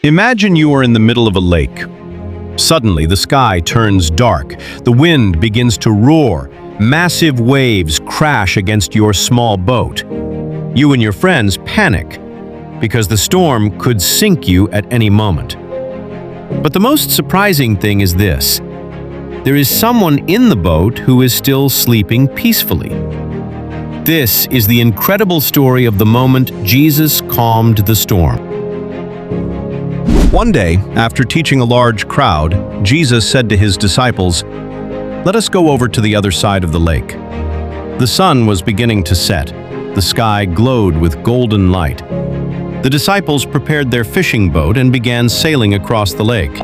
Imagine you are in the middle of a lake. Suddenly, the sky turns dark. The wind begins to roar. Massive waves crash against your small boat. You and your friends panic because the storm could sink you at any moment. But the most surprising thing is this: there is someone in the boat who is still sleeping peacefully. This is the incredible story of the moment Jesus calmed the storm. One day, after teaching a large crowd, Jesus said to his disciples, "Let us go over to the other side of the lake." The sun was beginning to set. The sky glowed with golden light. The disciples prepared their fishing boat and began sailing across the lake.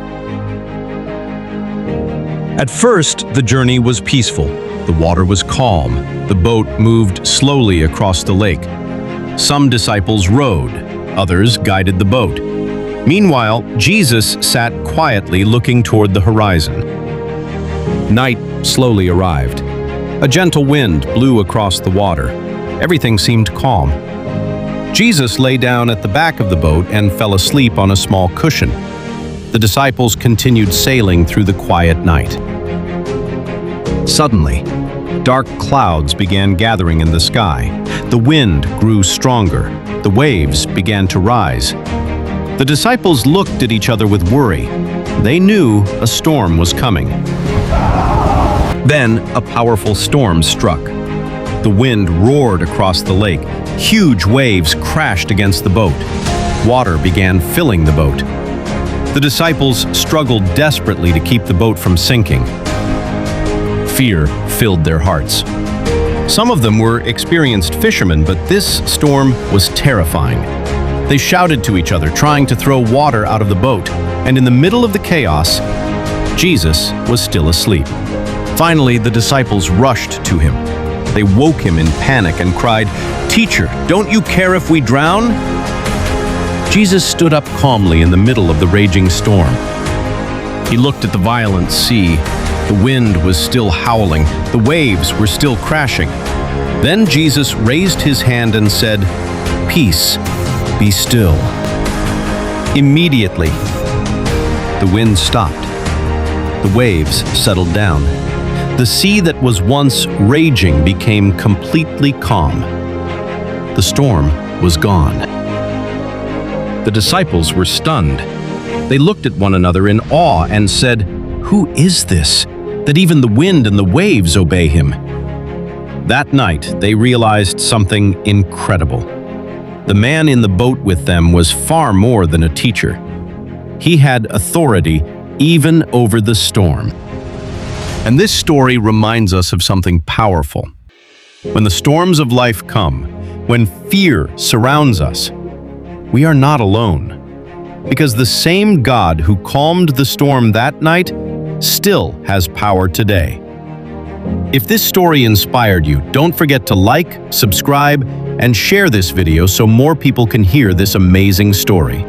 At first, the journey was peaceful. The water was calm. The boat moved slowly across the lake. Some disciples rowed, others guided the boat. Meanwhile, Jesus sat quietly looking toward the horizon. Night slowly arrived. A gentle wind blew across the water. Everything seemed calm. Jesus lay down at the back of the boat and fell asleep on a small cushion. The disciples continued sailing through the quiet night. Suddenly, dark clouds began gathering in the sky. The wind grew stronger. The waves began to rise. The disciples looked at each other with worry. They knew a storm was coming. Then a powerful storm struck. The wind roared across the lake. Huge waves crashed against the boat. Water began filling the boat. The disciples struggled desperately to keep the boat from sinking. Fear filled their hearts. Some of them were experienced fishermen, but this storm was terrifying. They shouted to each other, trying to throw water out of the boat, and in the middle of the chaos, Jesus was still asleep. Finally, the disciples rushed to him. They woke him in panic and cried, "Teacher, don't you care if we drown?" Jesus stood up calmly in the middle of the raging storm. He looked at the violent sea. The wind was still howling. The waves were still crashing. Then Jesus raised his hand and said, "Peace, be still." Immediately, the wind stopped. The waves settled down. The sea that was once raging became completely calm. The storm was gone. The disciples were stunned. They looked at one another in awe and said, "Who is this, that even the wind and the waves obey him?" That night, they realized something incredible. The man in the boat with them was far more than a teacher. He had authority even over the storm. And this story reminds us of something powerful. When the storms of life come, when fear surrounds us, we are not alone. Because the same God who calmed the storm that night still has power today. If this story inspired you, don't forget to like, subscribe, and share this video so more people can hear this amazing story.